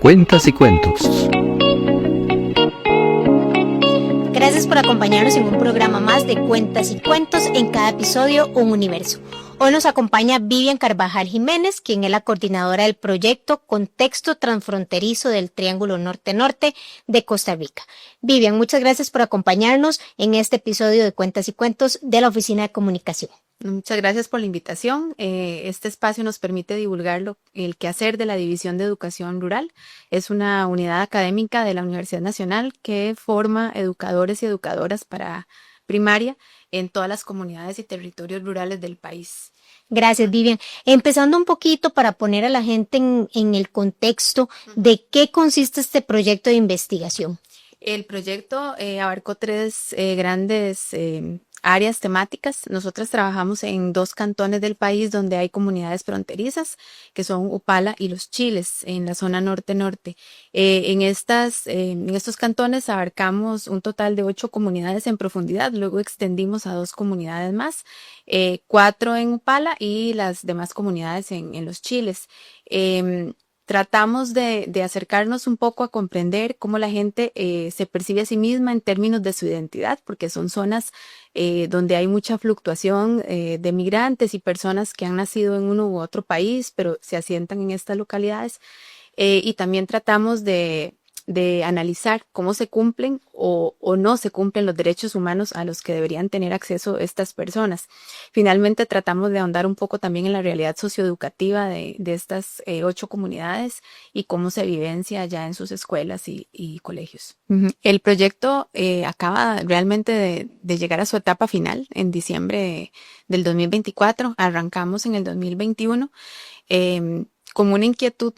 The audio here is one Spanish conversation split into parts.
Cuentas y cuentos. Gracias por acompañarnos en un programa más de Cuentas y Cuentos, en cada episodio un universo. Hoy nos acompaña Vivian Carvajal Jiménez, quien es la coordinadora del proyecto Contexto Transfronterizo del Triángulo Norte-Norte de Costa Rica. Vivian, muchas gracias por acompañarnos en este episodio de Cuentas y Cuentos de la Oficina de Comunicación. Muchas gracias por la invitación. Este espacio nos permite divulgar el quehacer de la División de Educación Rural. Es una unidad académica de la Universidad Nacional que forma educadores y educadoras para primaria en todas las comunidades y territorios rurales del país. Gracias, Vivian. Empezando un poquito para poner a la gente en el contexto de qué consiste este proyecto de investigación. El proyecto abarcó tres grandes áreas temáticas. Nosotras trabajamos en 2 cantones del país donde hay comunidades fronterizas, que son Upala y Los Chiles, en la zona norte-norte. En estos cantones abarcamos un total de 8 comunidades en profundidad, luego extendimos a 2 comunidades más, 4 en Upala y las demás comunidades en Los Chiles. Tratamos de acercarnos un poco a comprender cómo la gente se percibe a sí misma en términos de su identidad, porque son zonas donde hay mucha fluctuación de migrantes y personas que han nacido en uno u otro país, pero se asientan en estas localidades. Y también tratamos de analizar cómo se cumplen o no se cumplen los derechos humanos a los que deberían tener acceso estas personas. Finalmente, tratamos de ahondar un poco también en la realidad socioeducativa de estas 8 comunidades y cómo se vivencia ya en sus escuelas y colegios. El proyecto acaba realmente de llegar a su etapa final en diciembre del 2024. Arrancamos en el 2021 con una inquietud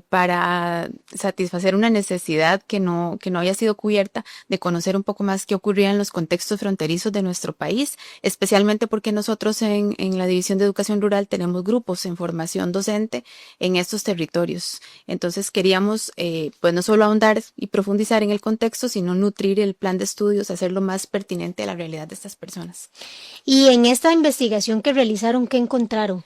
para satisfacer una necesidad que no había sido cubierta, de conocer un poco más qué ocurría en los contextos fronterizos de nuestro país, especialmente porque nosotros en la División de Educación Rural tenemos grupos en formación docente en estos territorios. Entonces queríamos pues no solo ahondar y profundizar en el contexto, sino nutrir el plan de estudios, hacerlo más pertinente a la realidad de estas personas. Y en esta investigación que realizaron, ¿qué encontraron?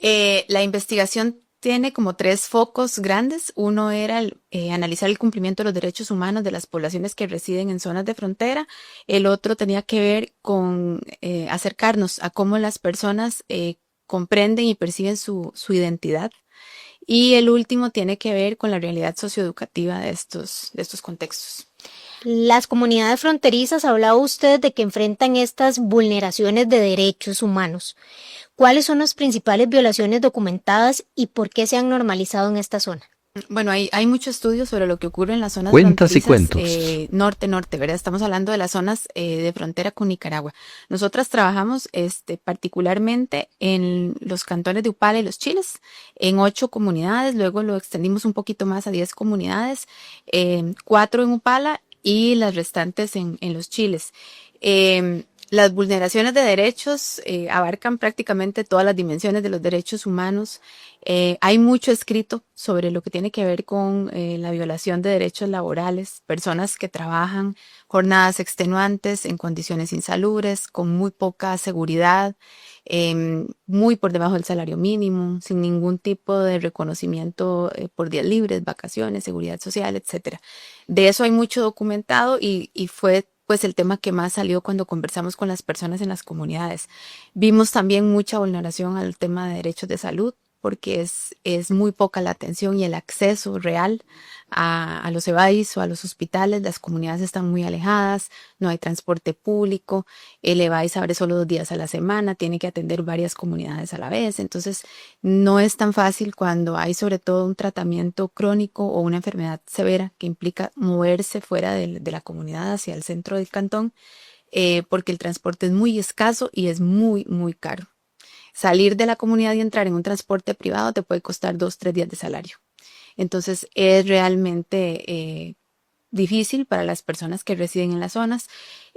La investigación tiene como 3 focos grandes. Uno era analizar el cumplimiento de los derechos humanos de las poblaciones que residen en zonas de frontera. El otro tenía que ver con acercarnos a cómo las personas comprenden y perciben su identidad. Y el último tiene que ver con la realidad socioeducativa de estos contextos. Las comunidades fronterizas, hablaba usted de que enfrentan estas vulneraciones de derechos humanos. ¿Cuáles son las principales violaciones documentadas y por qué se han normalizado en esta zona? Bueno, hay mucho estudio sobre lo que ocurre en las zonas Cuentas y fronterizas, cuentos. norte-norte, ¿verdad? Estamos hablando de las zonas de frontera con Nicaragua. Nosotras trabajamos particularmente en los cantones de Upala y Los Chiles, en 8 comunidades, luego lo extendimos un poquito más a 10 comunidades, 4 en Upala y las restantes en Los Chiles. Las vulneraciones de derechos abarcan prácticamente todas las dimensiones de los derechos humanos. Hay mucho escrito sobre lo que tiene que ver con la violación de derechos laborales, personas que trabajan jornadas extenuantes en condiciones insalubres, con muy poca seguridad, muy por debajo del salario mínimo, sin ningún tipo de reconocimiento por días libres, vacaciones, seguridad social, etcétera. De eso hay mucho documentado y fue pues el tema que más salió cuando conversamos con las personas en las comunidades. Vimos también mucha vulneración al tema de derechos de salud, porque es muy poca la atención y el acceso real a los EVAIS o a los hospitales. Las comunidades están muy alejadas, no hay transporte público, el EVAIS abre solo 2 días a la semana, tiene que atender varias comunidades a la vez, entonces no es tan fácil cuando hay sobre todo un tratamiento crónico o una enfermedad severa que implica moverse fuera de la comunidad hacia el centro del cantón, porque el transporte es muy escaso y es muy, muy caro. Salir de la comunidad y entrar en un transporte privado te puede costar 2-3 días de salario. Entonces es realmente difícil para las personas que residen en las zonas.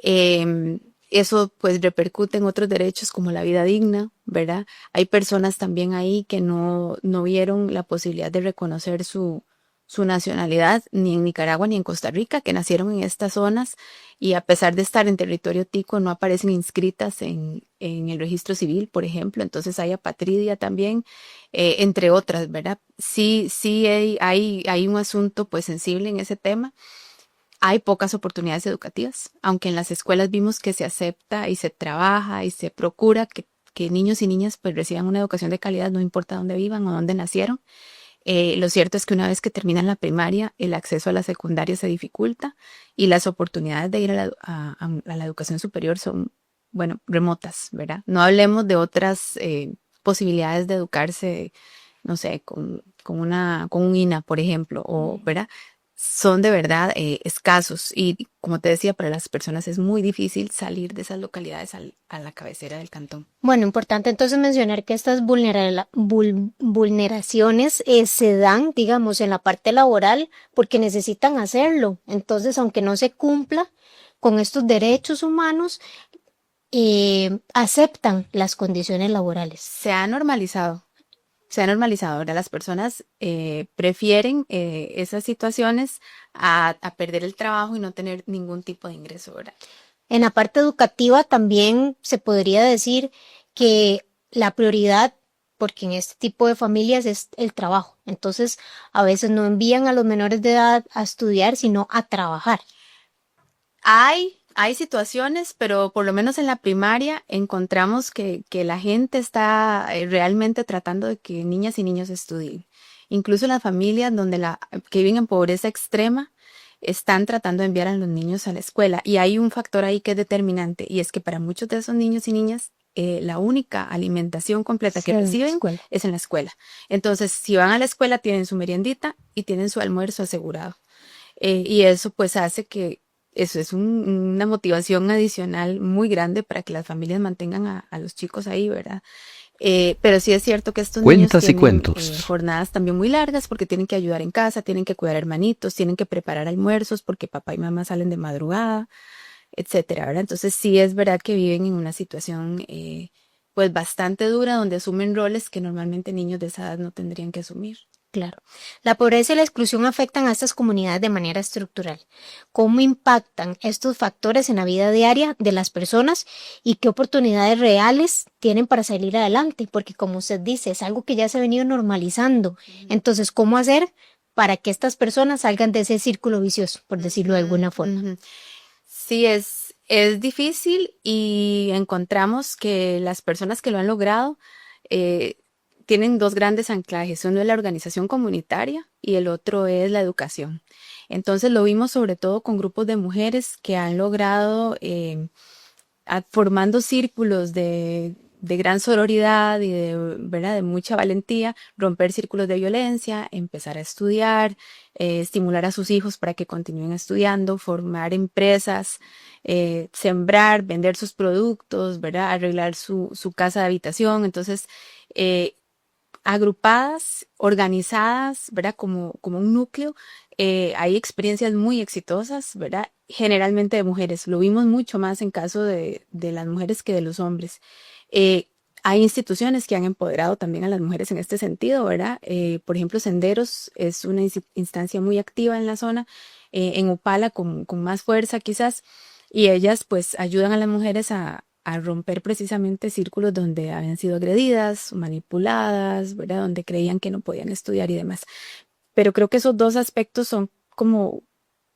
Eso pues repercute en otros derechos como la vida digna, ¿verdad? Hay personas también ahí que no vieron la posibilidad de reconocer su su nacionalidad ni en Nicaragua ni en Costa Rica, que nacieron en estas zonas y a pesar de estar en territorio tico no aparecen inscritas en el registro civil, por ejemplo, entonces hay apatridia también, entre otras, ¿verdad? Sí hay un asunto pues sensible en ese tema. Hay pocas oportunidades educativas, aunque en las escuelas vimos que se acepta y se trabaja y se procura que niños y niñas pues reciban una educación de calidad, no importa dónde vivan o dónde nacieron. Lo cierto es que una vez que terminan la primaria, el acceso a la secundaria se dificulta y las oportunidades de ir a la educación superior son, bueno, remotas, ¿verdad? No hablemos de otras posibilidades de educarse, no sé, con un INA, por ejemplo, o, ¿verdad? Son de verdad escasos y como te decía, para las personas es muy difícil salir de esas localidades a la cabecera del cantón. Bueno, importante entonces mencionar que estas vulneraciones se dan, digamos, en la parte laboral porque necesitan hacerlo. Entonces, aunque no se cumpla con estos derechos humanos, aceptan las condiciones laborales. Se ha normalizado, ¿verdad? Las personas prefieren esas situaciones a perder el trabajo y no tener ningún tipo de ingreso, ¿verdad? En la parte educativa también se podría decir que la prioridad, porque en este tipo de familias es el trabajo. Entonces, a veces no envían a los menores de edad a estudiar, sino a trabajar. Hay situaciones, pero por lo menos en la primaria encontramos que la gente está realmente tratando de que niñas y niños estudien. Incluso las familias que viven en pobreza extrema están tratando de enviar a los niños a la escuela. Y hay un factor ahí que es determinante, y es que para muchos de esos niños y niñas, la única alimentación completa que reciben es en la escuela. Entonces, si van a la escuela, tienen su meriendita y tienen su almuerzo asegurado. Y eso pues hace que eso es una motivación adicional muy grande para que las familias mantengan a los chicos ahí, ¿verdad? Pero sí es cierto que estos niños tienen jornadas también muy largas porque tienen que ayudar en casa, tienen que cuidar hermanitos, tienen que preparar almuerzos porque papá y mamá salen de madrugada, etcétera, ¿verdad? Entonces sí es verdad que viven en una situación pues bastante dura donde asumen roles que normalmente niños de esa edad no tendrían que asumir. Claro. La pobreza y la exclusión afectan a estas comunidades de manera estructural. ¿Cómo impactan estos factores en la vida diaria de las personas y qué oportunidades reales tienen para salir adelante? Porque como usted dice, es algo que ya se ha venido normalizando. Entonces, ¿cómo hacer para que estas personas salgan de ese círculo vicioso, por decirlo de alguna forma? Sí, es difícil y encontramos que las personas que lo han logrado tienen dos grandes anclajes. Uno es la organización comunitaria y el otro es la educación. Entonces lo vimos sobre todo con grupos de mujeres que han logrado, formando círculos de gran sororidad y ¿verdad? De mucha valentía, romper círculos de violencia, empezar a estudiar, estimular a sus hijos para que continúen estudiando, formar empresas, sembrar, vender sus productos, ¿verdad? Arreglar su casa de habitación. Entonces, agrupadas, organizadas, ¿verdad? Como un núcleo. Hay experiencias muy exitosas, ¿verdad? Generalmente de mujeres. Lo vimos mucho más en caso de las mujeres que de los hombres. Hay instituciones que han empoderado también a las mujeres en este sentido, ¿verdad? Por ejemplo, Senderos es una instancia muy activa en la zona, en Upala con más fuerza quizás, y ellas pues ayudan a las mujeres a romper precisamente círculos donde habían sido agredidas, manipuladas, ¿verdad? Donde creían que no podían estudiar y demás. Pero creo que esos dos aspectos son como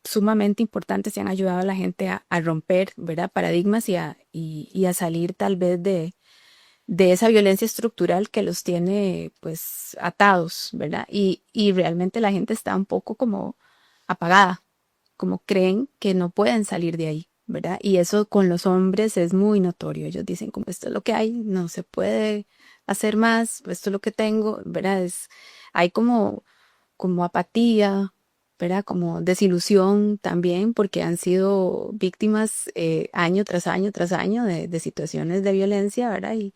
sumamente importantes y han ayudado a la gente a romper, ¿verdad? Paradigmas y a salir tal vez de esa violencia estructural que los tiene pues atados, ¿verdad? Y realmente la gente está un poco como apagada, como creen que no pueden salir de ahí, ¿verdad? Y eso con los hombres es muy notorio. Ellos dicen como esto es lo que hay, no se puede hacer más, esto es lo que tengo, ¿verdad? Hay como apatía, ¿verdad? Como desilusión también porque han sido víctimas año tras año tras año de situaciones de violencia, ¿verdad? Y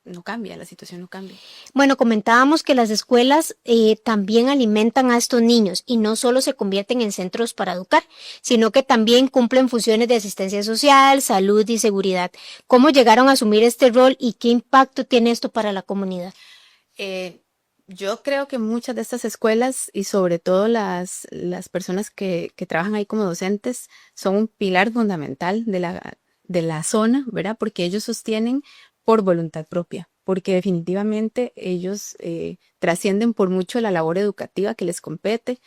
no cambia, la situación no cambia. Bueno, comentábamos que las escuelas también alimentan a estos niños y no solo se convierten en centros para educar, sino que también cumplen funciones de asistencia social, salud y seguridad. ¿Cómo llegaron a asumir este rol y qué impacto tiene esto para la comunidad? Yo creo que muchas de estas escuelas y sobre todo las personas que trabajan ahí como docentes son un pilar fundamental de la zona, ¿verdad? Porque ellos sostienen por voluntad propia, porque definitivamente ellos trascienden por mucho la labor educativa que les compete,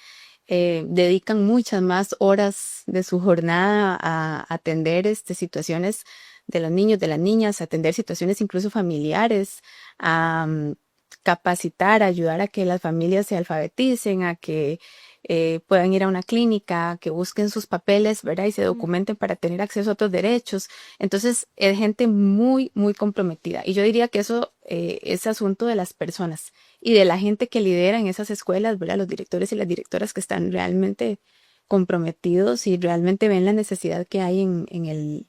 dedican muchas más horas de su jornada a atender situaciones de los niños, de las niñas, a atender situaciones incluso familiares, a capacitar, ayudar a que las familias se alfabeticen, a que puedan ir a una clínica, que busquen sus papeles, ¿verdad? Y se documenten para tener acceso a otros derechos. Entonces, es gente muy, muy comprometida. Y yo diría que eso es asunto de las personas y de la gente que lidera en esas escuelas, ¿verdad? Los directores y las directoras que están realmente comprometidos y realmente ven la necesidad que hay en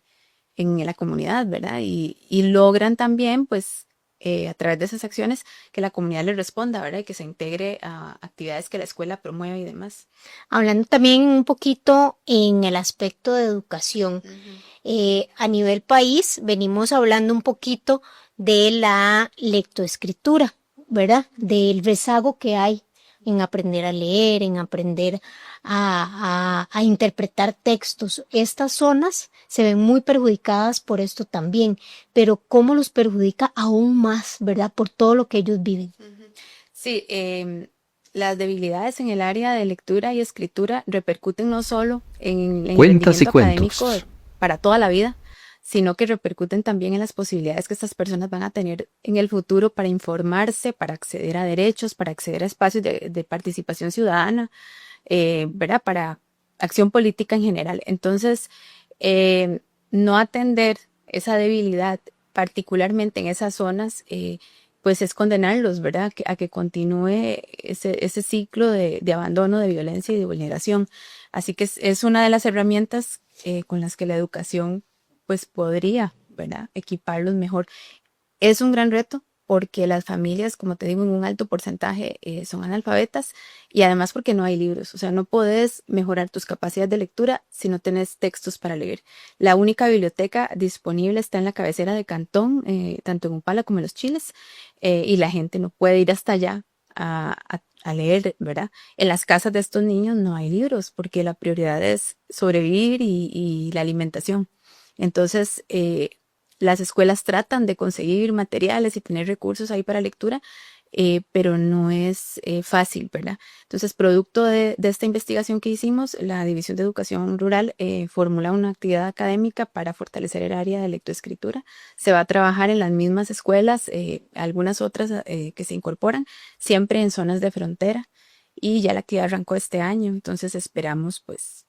la comunidad, ¿verdad? Y logran también, pues, a través de esas acciones, que la comunidad les responda, ¿verdad? Y que se integre a actividades que la escuela promueve y demás. Hablando también un poquito en el aspecto de educación, a nivel país venimos hablando un poquito de la lectoescritura, ¿verdad? Del rezago que hay en aprender a leer, en aprender a interpretar textos. Estas zonas se ven muy perjudicadas por esto también, pero ¿cómo los perjudica aún más, ¿verdad? Por todo lo que ellos viven. Sí, las debilidades en el área de lectura y escritura repercuten no solo en el Cuentas y rendimiento académico cuentos. para toda la vida, sino que repercuten también en las posibilidades que estas personas van a tener en el futuro para informarse, para acceder a derechos, para acceder a espacios de participación ciudadana, ¿verdad? Para acción política en general. Entonces, no atender esa debilidad, particularmente en esas zonas, pues es condenarlos, ¿verdad? A que continúe ese ciclo de abandono, de violencia y de vulneración. Así que es una de las herramientas con las que la educación pues podría, ¿verdad? Equiparlos mejor. Es un gran reto porque las familias, como te digo, en un alto porcentaje son analfabetas y además porque no hay libros. O sea, no puedes mejorar tus capacidades de lectura si no tenés textos para leer. La única biblioteca disponible está en la cabecera de Cantón, tanto en Upala como en Los Chiles, y la gente no puede ir hasta allá a leer, ¿verdad? En las casas de estos niños no hay libros porque la prioridad es sobrevivir y la alimentación. Entonces, las escuelas tratan de conseguir materiales y tener recursos ahí para lectura, pero no es fácil, ¿verdad? Entonces, producto de esta investigación que hicimos, la División de Educación Rural formula una actividad académica para fortalecer el área de lectoescritura. Se va a trabajar en las mismas escuelas, algunas otras que se incorporan, siempre en zonas de frontera, y ya la actividad arrancó este año, entonces esperamos pues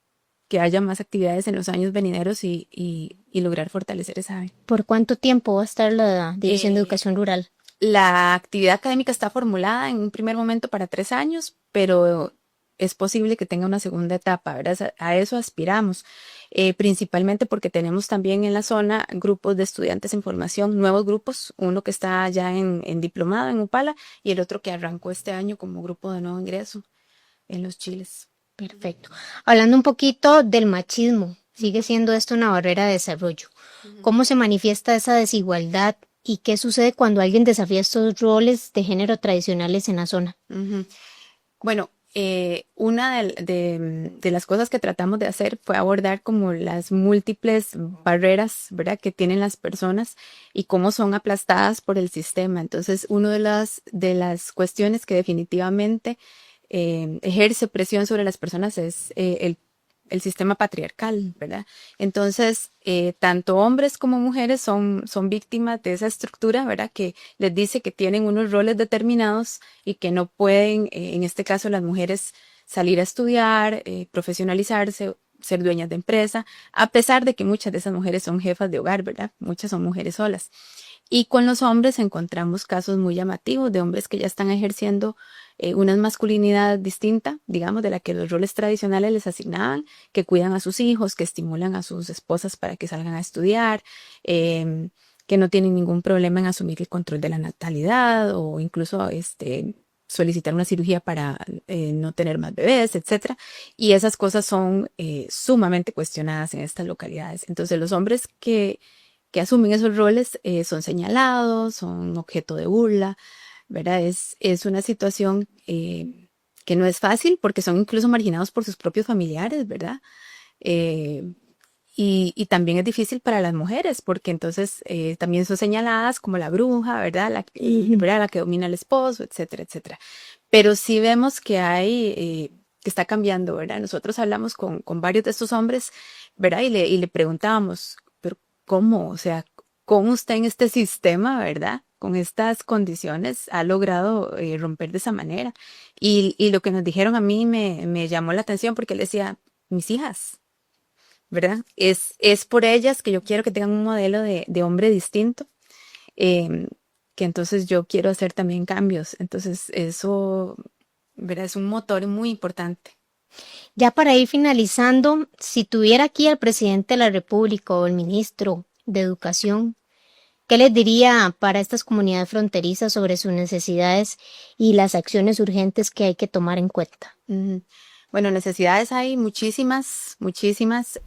que haya más actividades en los años venideros y lograr fortalecer esa área. ¿Por cuánto tiempo va a estar la División de Eh, Educación Rural? la actividad académica está formulada en un primer momento para 3 años, pero es posible que tenga una segunda etapa, ¿verdad? A eso aspiramos, principalmente porque tenemos también en la zona grupos de estudiantes en formación, nuevos grupos, uno que está ya en diplomado en Upala y el otro que arrancó este año como grupo de nuevo ingreso en Los Chiles. Perfecto. Hablando un poquito del machismo, sigue siendo esto una barrera de desarrollo. ¿Cómo se manifiesta esa desigualdad y qué sucede cuando alguien desafía estos roles de género tradicionales en la zona? Ujú. Bueno, una de las cosas que tratamos de hacer fue abordar como las múltiples barreras, ¿verdad? Que tienen las personas y cómo son aplastadas por el sistema. Entonces, una de las cuestiones que definitivamente ejerce presión sobre las personas es el sistema patriarcal, ¿verdad? Entonces, tanto hombres como mujeres son víctimas de esa estructura, ¿verdad? Que les dice que tienen unos roles determinados y que no pueden, en este caso las mujeres, salir a estudiar, profesionalizarse, ser dueñas de empresa, a pesar de que muchas de esas mujeres son jefas de hogar, ¿verdad? Muchas son mujeres solas. Y con los hombres encontramos casos muy llamativos de hombres que ya están ejerciendo una masculinidad distinta, digamos, de la que los roles tradicionales les asignaban, que cuidan a sus hijos, que estimulan a sus esposas para que salgan a estudiar, que no tienen ningún problema en asumir el control de la natalidad o incluso solicitar una cirugía para no tener más bebés, etcétera. Y esas cosas son sumamente cuestionadas en estas localidades. Entonces, los hombres que asumen esos roles son señalados, son objeto de burla, ¿verdad? Es una situación que no es fácil porque son incluso marginados por sus propios familiares, ¿verdad? Y también es difícil para las mujeres porque entonces también son señaladas como la bruja, ¿verdad? ¿Verdad? La que domina al esposo, etcétera, etcétera. Pero sí vemos que que está cambiando, ¿verdad? Nosotros hablamos con varios de estos hombres, ¿verdad? Y le preguntábamos, pero ¿cómo? O sea, ¿cómo usted en este sistema, ¿verdad? Con estas condiciones ha logrado romper de esa manera. Y lo que nos dijeron a mí me llamó la atención porque él decía, mis hijas, ¿verdad? Es por ellas que yo quiero que tengan un modelo de hombre distinto, eh, que entonces yo quiero hacer también cambios. Entonces eso, ¿verdad? Es un motor muy importante. Ya para ir finalizando, si tuviera aquí al presidente de la República o el ministro de Educación, ¿qué les diría para estas comunidades fronterizas sobre sus necesidades y las acciones urgentes que hay que tomar en cuenta? Bueno, necesidades hay muchísimas, muchísimas.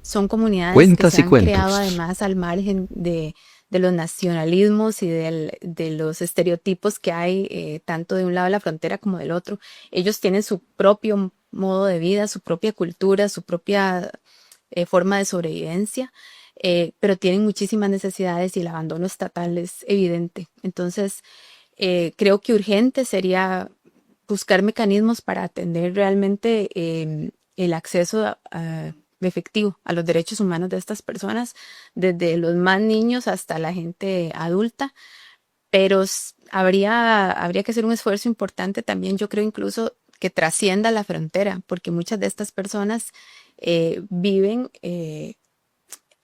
Son comunidades Cuentas que se y han cuentos. creado además al margen de los nacionalismos y de los estereotipos que hay tanto de un lado de la frontera como del otro. Ellos tienen su propio modo de vida, su propia cultura, su propia forma de sobrevivencia, pero tienen muchísimas necesidades y el abandono estatal es evidente. Entonces, creo que urgente sería buscar mecanismos para atender realmente el acceso efectivo a los derechos humanos de estas personas, desde los más niños hasta la gente adulta, pero habría que hacer un esfuerzo importante también, yo creo incluso que trascienda la frontera, porque muchas de estas personas viven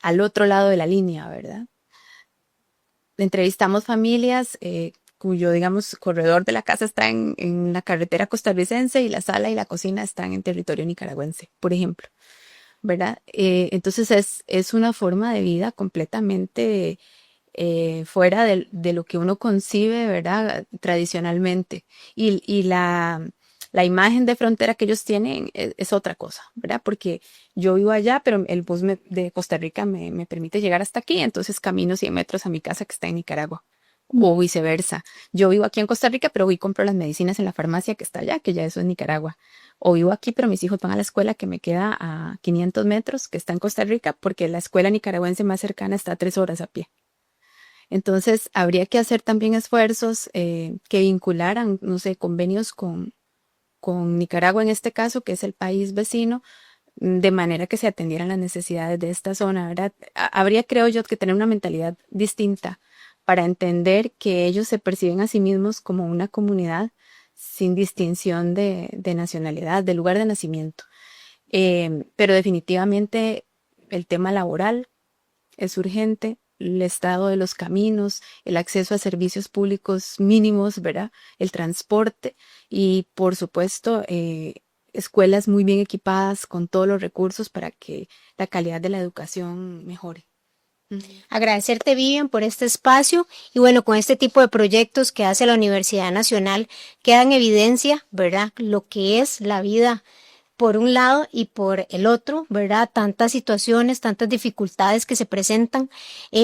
al otro lado de la línea, ¿verdad? Entrevistamos familias cuyo, digamos, corredor de la casa está en la carretera costarricense y la sala y la cocina están en territorio nicaragüense, por ejemplo, ¿verdad? Entonces es una forma de vida completamente fuera de lo que uno concibe, ¿verdad? Tradicionalmente. Y la imagen de frontera que ellos tienen es otra cosa, ¿verdad? Porque yo vivo allá, pero el bus de Costa Rica me permite llegar hasta aquí, entonces camino 100 metros a mi casa que está en Nicaragua. O viceversa. Yo vivo aquí en Costa Rica, pero voy y compro las medicinas en la farmacia que está allá, que ya eso es Nicaragua. O vivo aquí, pero mis hijos van a la escuela que me queda a 500 metros, que está en Costa Rica, porque la escuela nicaragüense más cercana está a 3 horas a pie. Entonces, habría que hacer también esfuerzos que vincularan, no sé, convenios con Nicaragua en este caso, que es el país vecino, de manera que se atendieran las necesidades de esta zona, ¿verdad? Habría, creo yo, que tener una mentalidad distinta para entender que ellos se perciben a sí mismos como una comunidad sin distinción de nacionalidad, de lugar de nacimiento. Pero definitivamente el tema laboral es urgente, el estado de los caminos, el acceso a servicios públicos mínimos, ¿verdad? El transporte y, por supuesto, escuelas muy bien equipadas con todos los recursos para que la calidad de la educación mejore. Agradecerte, Vivian, por este espacio y bueno, con este tipo de proyectos que hace la Universidad Nacional queda en evidencia, ¿verdad? Lo que es la vida por un lado y por el otro, ¿verdad? Tantas situaciones, tantas dificultades que se presentan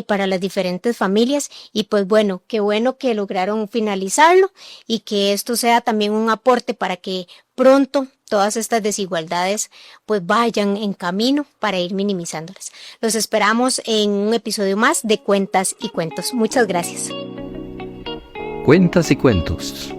para las diferentes familias y pues bueno que lograron finalizarlo y que esto sea también un aporte para que pronto todas estas desigualdades pues vayan en camino para ir minimizándolas. Los esperamos en un episodio más de Cuentas y Cuentos. Muchas gracias. Cuentas y cuentos.